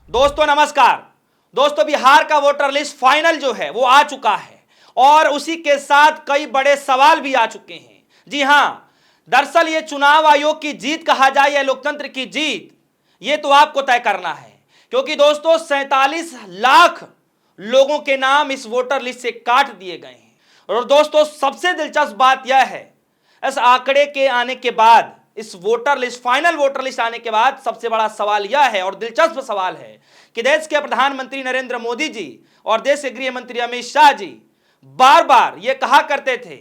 दोस्तों नमस्कार। दोस्तों बिहार का वोटर लिस्ट फाइनल जो है वो आ चुका है और उसी के साथ कई बड़े सवाल भी आ चुके हैं। जी हां, दरअसल ये चुनाव आयोग की जीत कहा जाए या लोकतंत्र की जीत, ये तो आपको तय करना है, क्योंकि दोस्तों 47 लाख लोगों के नाम इस वोटर लिस्ट से काट दिए गए हैं। और दोस्तों सबसे दिलचस्प बात यह है, इस आंकड़े के आने के बाद, इस voter list final voter list आने के बाद सबसे बड़ा सवाल यह है और दिलचस्प सवाल है कि देश के प्रधानमंत्री नरेंद्र मोदी जी और देश के गृह मंत्री अमित शाह जी बार बार यह कहा करते थे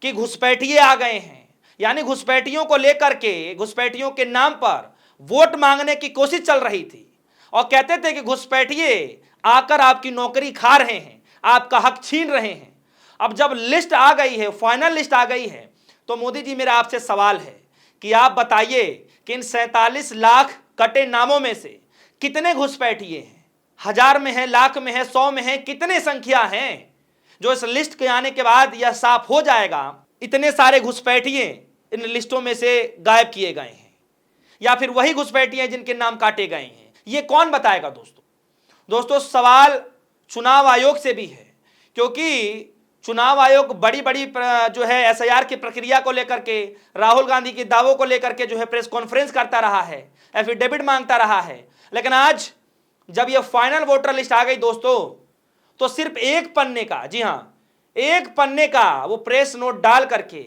कि घुसपैठिए आ गए हैं, यानी घुसपैठियों को लेकर के, घुसपैठियों के नाम पर वोट मांगने की कोशिश चल रही थी और कहते थे कि घुसपैठिए आकर आपकी नौकरी खा रहे हैं, आपका हक छीन रहे हैं। अब जब लिस्ट आ गई है, फाइनल लिस्ट आ गई है, तो मोदी जी मेरा आपसे सवाल है कि आप बताइए कि इन 47 लाख कटे नामों में से कितने घुसपैठिए हैं? हजार में है, लाख में है, 100 में है, कितने संख्या हैं जो इस लिस्ट के आने के बाद यह साफ हो जाएगा इतने सारे घुसपैठिए इन लिस्टों में से गायब किए गए हैं या फिर वही घुसपैठिए जिनके नाम काटे गए हैं? ये कौन बताएगा दोस्तों सवाल चुनाव आयोग से भी है, क्योंकि चुनाव आयोग बड़ी बड़ी जो है एसआईआर की प्रक्रिया को लेकर के, राहुल गांधी के दावों को लेकर के जो है प्रेस कॉन्फ्रेंस करता रहा है, एफिडेविट मांगता रहा है। लेकिन आज जब यह फाइनल वोटर लिस्ट आ गई दोस्तों, तो सिर्फ एक पन्ने का, जी हां, एक पन्ने का वो प्रेस नोट डाल करके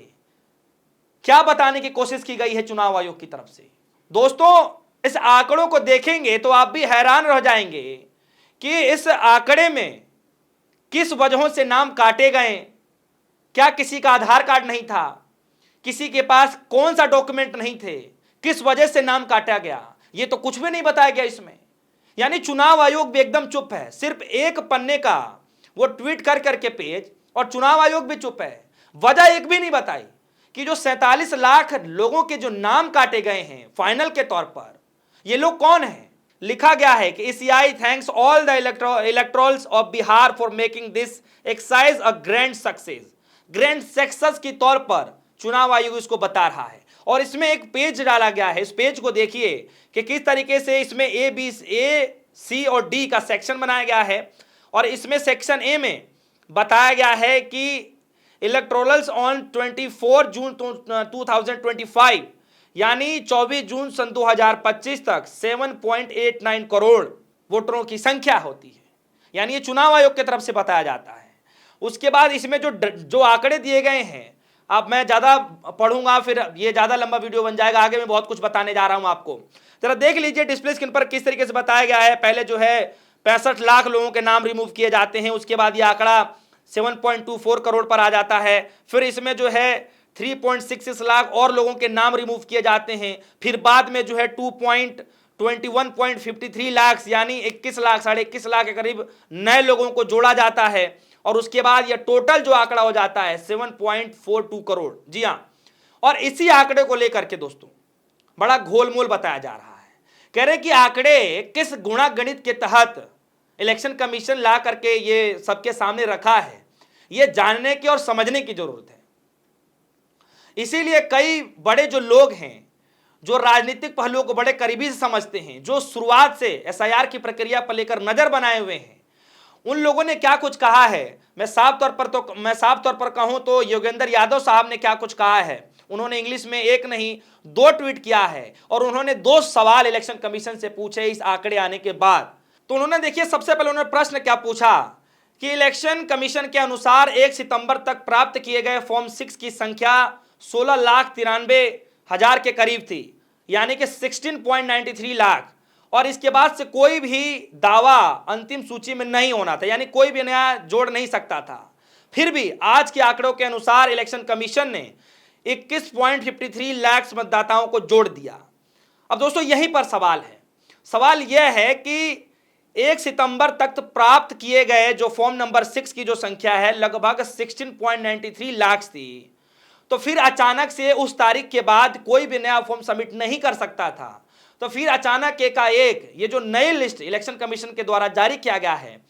क्या बताने की कोशिश की गई है चुनाव आयोग की तरफ से। दोस्तों इस आंकड़ों को देखेंगे तो आप भी हैरान रह जाएंगे कि इस आंकड़े में किस वजहों से नाम काटे गए। क्या किसी का आधार कार्ड नहीं था, किसी के पास कौन सा डॉक्यूमेंट नहीं थे, किस वजह से नाम काटा गया, ये तो कुछ भी नहीं बताया गया इसमें। यानी चुनाव आयोग भी एकदम चुप है, सिर्फ एक पन्ने का वो ट्वीट कर करके पेज, और चुनाव आयोग भी चुप है। वजह एक भी नहीं बताई कि जो 47 लाख लोगों के जो नाम काटे गए हैं फाइनल के तौर पर, ये लोग कौन हैं। लिखा गया है कि ECI thanks all the electorals of Bihar for making this exercise a grand success की तौर पर चुनाव आयोग इसको बता रहा है। और इसमें एक पेज डाला गया है, इस पेज को देखिए कि किस तरीके से इसमें A, C और D का सेक्शन बनाया गया है। और इसमें सेक्शन A में बताया गया है कि इलेक्टोरल्स ऑन 24 जून 2025, यानी 24 जून सन 2025 तक 7.89 करोड़ वोटरों की संख्या होती है, यानी ये चुनाव आयोग की तरफ से बताया जाता है। उसके बाद इसमें जो आंकड़े दिए गए हैं, अब मैं ज़्यादा पढ़ूंगा फिर ये ज़्यादा लंबा वीडियो बन जाएगा, आगे मैं बहुत कुछ बताने जा रहा हूं आपको। जरा देख लीजिए डिस्प्ले स्क्रीन पर किस तरीके से बताया गया है। पहले जो है 65 लाख लोगों के नाम रिमूव किए जाते हैं, उसके बाद ये आंकड़ा 7.24 करोड़ पर आ जाता है। फिर इसमें जो है 3.66 लाख और लोगों के नाम रिमूव किए जाते हैं। फिर बाद में जो है 21.53 लाख यानी 21 लाख, 21.5 लाख के करीब नए लोगों को जोड़ा जाता है। और उसके बाद यह टोटल जो आंकड़ा हो जाता है 7.42 करोड़। जी हां, और इसी आंकड़े को लेकर के दोस्तों बड़ा घोलमोल बताया जा रहा है। कह रहे कि आंकड़े किस गुणागणित के तहत इलेक्शन कमीशन ला करके ये सबके सामने रखा है, ये जानने की और समझने की जरूरत है। इसीलिए कई बड़े जो लोग हैं, जो राजनीतिक पहलुओं को बड़े करीबी से समझते हैं, जो शुरुआत से एसआईआर की प्रक्रिया पर लेकर नजर बनाए हुए हैं, उन लोगों ने क्या कुछ कहा है, मैं साफ तौर पर कहूं तो योगेंद्र यादव साहब ने क्या कुछ कहा है। उन्होंने इंग्लिश में एक नहीं 2 ट्वीट किया है और उन्होंने 2 सवाल इलेक्शन कमीशन से पूछे इस आंकड़े आने के बाद। तो उन्होंने देखिए सबसे पहले उन्होंने प्रश्न क्या पूछा कि इलेक्शन कमीशन के अनुसार 1 सितंबर तक प्राप्त किए गए फॉर्म 6 की संख्या 16,93,000 के करीब थी, यानी कि 16.93 लाख। और इसके बाद से कोई भी दावा अंतिम सूची में नहीं होना था, यानी कोई भी नया जोड़ नहीं सकता था। फिर भी आज के आंकड़ों के अनुसार इलेक्शन कमीशन ने 21.53 लाख मतदाताओं को जोड़ दिया। अब दोस्तों यहीं पर सवाल है, सवाल यह है कि 1 सितंबर तक प्राप्त किए गए जो फॉर्म नंबर 6 की जो संख्या है लगभग 16.93 लाख थी। तो फिर अचानक से उस तारीख के बाद कोई भी नया फॉर्म सबमिट नहीं कर सकता था। तो फिर अचानक एकाएक ये जो नई लिस्ट इलेक्शन कमीशन के द्वारा जारी किया गया है,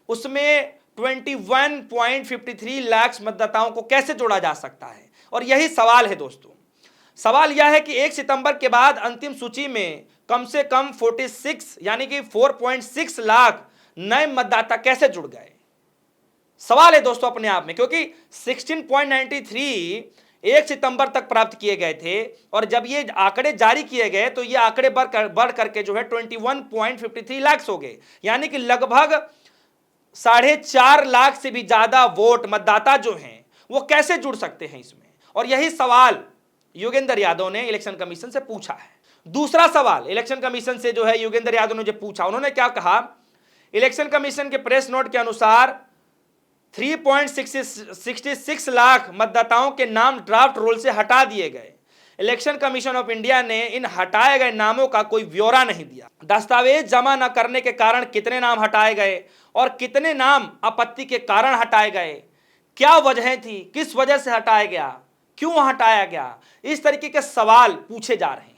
उसमें 21.53 लाख मतदाताओं को कैसे जोड़ा जा सकता है। और यही सवाल है दोस्तों। सवाल यह है कि 1 सितंबर के बाद अंतिम सूची में कम से कम 46 यानी कि 4.6 लाख नए मतदाता कैसे जुड़ गए? सवाल है दोस्तों अपने आप में, क्योंकि 16.93 1 सितंबर तक प्राप्त किए गए थे और जब ये आंकड़े जारी किए गए तो ये आंकड़े बढ़ करके जो है 21.53 लाख हो गए, यानी कि लगभग 4.5 लाख से भी ज्यादा वोट मतदाता जो हैं वो कैसे जुड़ सकते हैं इसमें। और यही सवाल योगेंद्र यादव ने इलेक्शन कमीशन से पूछा है। दूसरा सवाल इलेक्शन कमीशन से जो है योगेंद्र यादव ने जो पूछा, उन्होंने क्या कहा, इलेक्शन कमीशन के प्रेस नोट के अनुसार 3.66 लाख मतदाताओं के नाम ड्राफ्ट रोल से हटा दिए गए। इलेक्शन कमीशन ऑफ इंडिया ने इन हटाए गए नामों का कोई ब्यौरा नहीं दिया। दस्तावेज जमा न करने के कारण कितने नाम हटाए गए और कितने नाम आपत्ति के कारण हटाए गए, क्या वजह थी, किस वजह से हटाया गया, क्यों हटाया गया, इस तरीके के सवाल पूछे जा रहे हैं।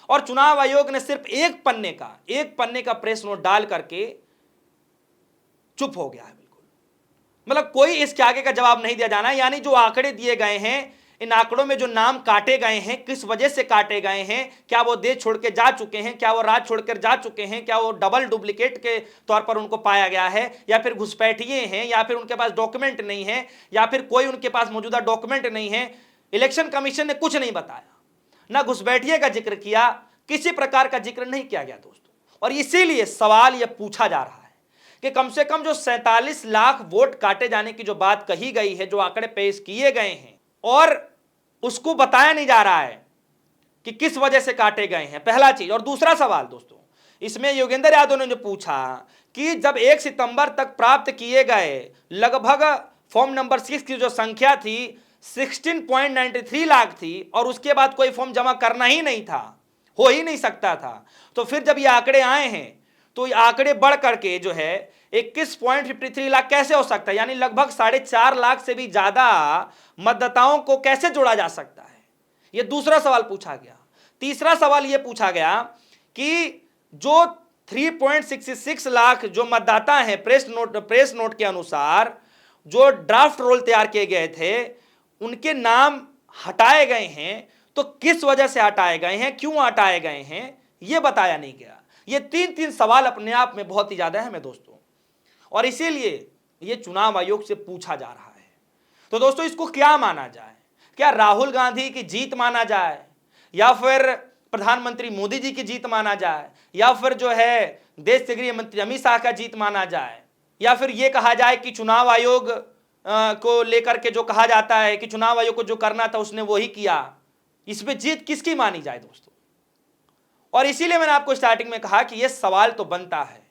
और चुनाव आयोग ने सिर्फ एक पन्ने का प्रेस नोट डाल करके चुप हो गया है। बिल्कुल मतलब कोई इसके आगे का जवाब नहीं दिया जाना। यानी जो आंकड़े दिए गए हैं, इन आंकड़ों में जो नाम काटे गए हैं, किस वजह से काटे गए हैं, क्या वो देश छोड़ के जा चुके हैं, क्या वो राज्य छोड़कर जा चुके हैं, क्या वो डबल डुप्लीकेट के तौर पर उनको पाया गया है, या फिर घुसपैठिए हैं, या फिर उनके पास डॉक्यूमेंट नहीं है, या फिर कोई उनके पास मौजूदा डॉक्यूमेंट नहीं है, इलेक्शन कमीशन ने कुछ नहीं बताया, ना घुसपैठिए का जिक्र किया, किसी प्रकार का जिक्र नहीं किया गया दोस्तों। और इसीलिए सवाल यह पूछा जा रहा है कि कम से कम जो 47 लाख वोट काटे जाने की जो बात कही गई है, जो आंकड़े पेश किए गए हैं, और उसको बताया नहीं जा रहा है कि किस वजह से काटे गए हैं, पहला चीज। और दूसरा सवाल दोस्तों, इसमें योगेंद्र यादव ने जो पूछा कि जब 1 सितंबर तक प्राप्त किए गए लगभग फॉर्म नंबर 6 की जो संख्या थी 16.93 लाख थी, और उसके बाद कोई फॉर्म जमा करना ही नहीं था, हो ही नहीं सकता था, तो फिर जब ये आंकड़े आए हैं तो ये आंकड़े बढ़ करके जो है 21.53 लाख कैसे हो सकता है, यानी लगभग 4.5 लाख से भी ज्यादा मतदाताओं को कैसे जोड़ा जा सकता है, यह दूसरा सवाल पूछा गया। तीसरा सवाल यह पूछा गया कि जो 3.66 लाख जो मतदाता हैं, प्रेस नोट के अनुसार जो ड्राफ्ट रोल तैयार किए गए थे, उनके नाम हटाए गए हैं, तो किस वजह से हटाए गए हैं, क्यों हटाए गए हैं, यह बताया नहीं गया। ये तीन सवाल अपने आप में बहुत ही ज्यादा है दोस्तों, और इसीलिए ये चुनाव आयोग से पूछा जा रहा है। तो दोस्तों इसको क्या माना जाए, क्या राहुल गांधी की जीत माना जाए, या फिर प्रधानमंत्री मोदी जी की जीत माना जाए, या फिर जो है देश के गृह मंत्री अमित शाह का जीत माना जाए, या फिर यह कहा जाए कि चुनाव आयोग को लेकर के जो कहा जाता है कि चुनाव आयोग को जो करना था उसने वही किया, इसमें जीत किसकी मानी जाए दोस्तों। और इसीलिए मैंने आपको स्टार्टिंग में कहा कि यह सवाल तो बनता है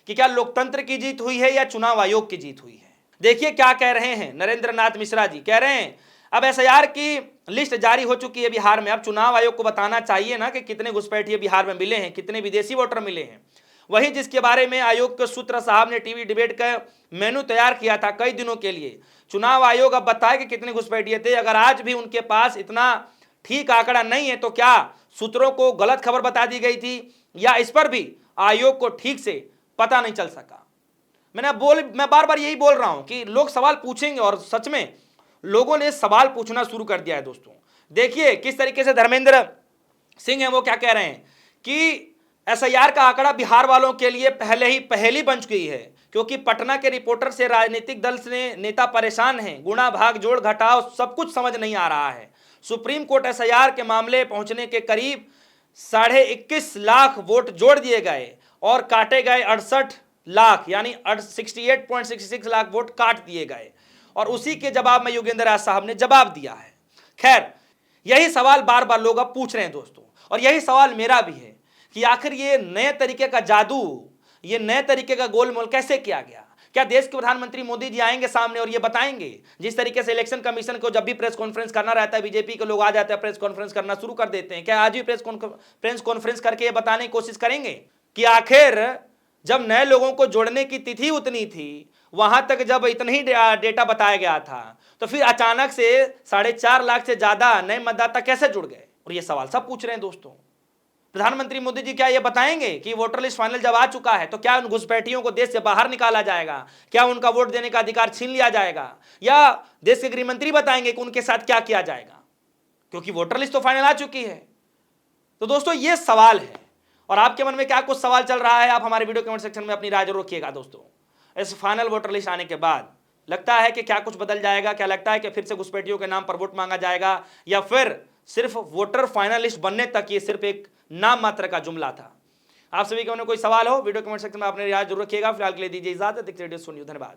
कि क्या लोकतंत्र की जीत हुई है या चुनाव आयोग की जीत हुई है। देखिए क्या कह रहे हैं नरेंद्र नाथ मिश्रा जी, कह रहे हैं अब एसआईआर की लिस्ट जारी हो चुकी है बिहार में, अब चुनाव आयोग को बताना चाहिए ना कि कितने घुसपैठिए बिहार में मिले हैं, कितने विदेशी वोटर मिले हैं। वही जिसके बारे में आयोग के सूत्र साहब ने टीवी डिबेट का मेनू तैयार किया था कई दिनों के लिए। चुनाव आयोग अब बताए कि कितने घुसपैठिए थे। अगर आज भी उनके पास इतना ठीक आंकड़ा नहीं है तो क्या सूत्रों को गलत खबर बता दी गई थी, या इस पर भी आयोग को ठीक से पता नहीं चल सका। मैं बार बार यही बोल रहा हूं कि लोग सवाल पूछेंगे, और सच में लोगों ने सवाल पूछना शुरू कर दिया है दोस्तों। देखिए किस तरीके से धर्मेंद्र सिंह है वो क्या कह रहे हैं कि एसआईआर का आंकड़ा बिहार वालों के लिए पहली बन चुकी है, क्योंकि पटना के रिपोर्टर से राजनीतिक दल से नेता परेशान हैं, गुणा भाग जोड़ घटाव सब कुछ समझ नहीं आ रहा है। सुप्रीम कोर्ट एसआईआर के मामले पहुंचने के करीब 21.5 लाख वोट जोड़ दिए गए और काटे गए 68 लाख, यानी 68.66 लाख वोट काट दिए गए, और उसी के जवाब में योगेंद्र यादव साहब ने जवाब दिया है। खैर यही सवाल बार बार लोग अब पूछ रहे हैं दोस्तों, और यही सवाल मेरा भी है कि आखिर ये नए तरीके का जादू, ये नए तरीके का गोलमोल कैसे किया गया। क्या देश के प्रधानमंत्री मोदी जी आएंगे सामने और ये बताएंगे, जिस तरीके से इलेक्शन कमीशन को जब भी प्रेस कॉन्फ्रेंस करना रहता है बीजेपी के लोग आ जाते हैं, प्रेस कॉन्फ्रेंस करना शुरू कर देते हैं, क्या आज भी प्रेस कॉन्फ्रेंस करके ये बताने की कोशिश करेंगे कि आखिर जब नए लोगों को जोड़ने की तिथि उतनी थी, वहां तक जब इतना ही डेटा बताया गया था, तो फिर अचानक से 4.5 लाख से ज्यादा नए मतदाता कैसे जुड़ गए। और ये सवाल सब पूछ रहे हैं दोस्तों। प्रधानमंत्री मोदी जी क्या ये बताएंगे कि वोटर लिस्ट फाइनल जब आ चुका है तो क्या उन घुसपैठियों को देश से बाहर निकाला जाएगा, क्या उनका वोट देने का अधिकार छीन लिया जाएगा, या देश के गृह मंत्री बताएंगे कि उनके साथ क्या किया जाएगा, क्योंकि वोटर लिस्ट तो फाइनल आ चुकी है। तो दोस्तों ये सवाल है, और आपके मन में क्या कुछ सवाल चल रहा है, आप हमारे वीडियो कमेंट सेक्शन में अपनी राय जरूर रखिएगा। दोस्तों, इस फाइनल वोटर लिस्ट आने के बाद लगता है कि क्या कुछ बदल जाएगा? क्या लगता है कि फिर से घुसपैठियों के नाम पर वोट मांगा जाएगा, या फिर सिर्फ वोटर फाइनल लिस्ट बनने तक ये सिर्फ एक नाम मात्र का जुमला था? आप सभी के मन में कोई सवाल हो, वीडियो कमेंट सेक्शन में अपने राय जरूर रखिएगा। फिलहाल के लिए दीजिए इजाजत। धन्यवाद।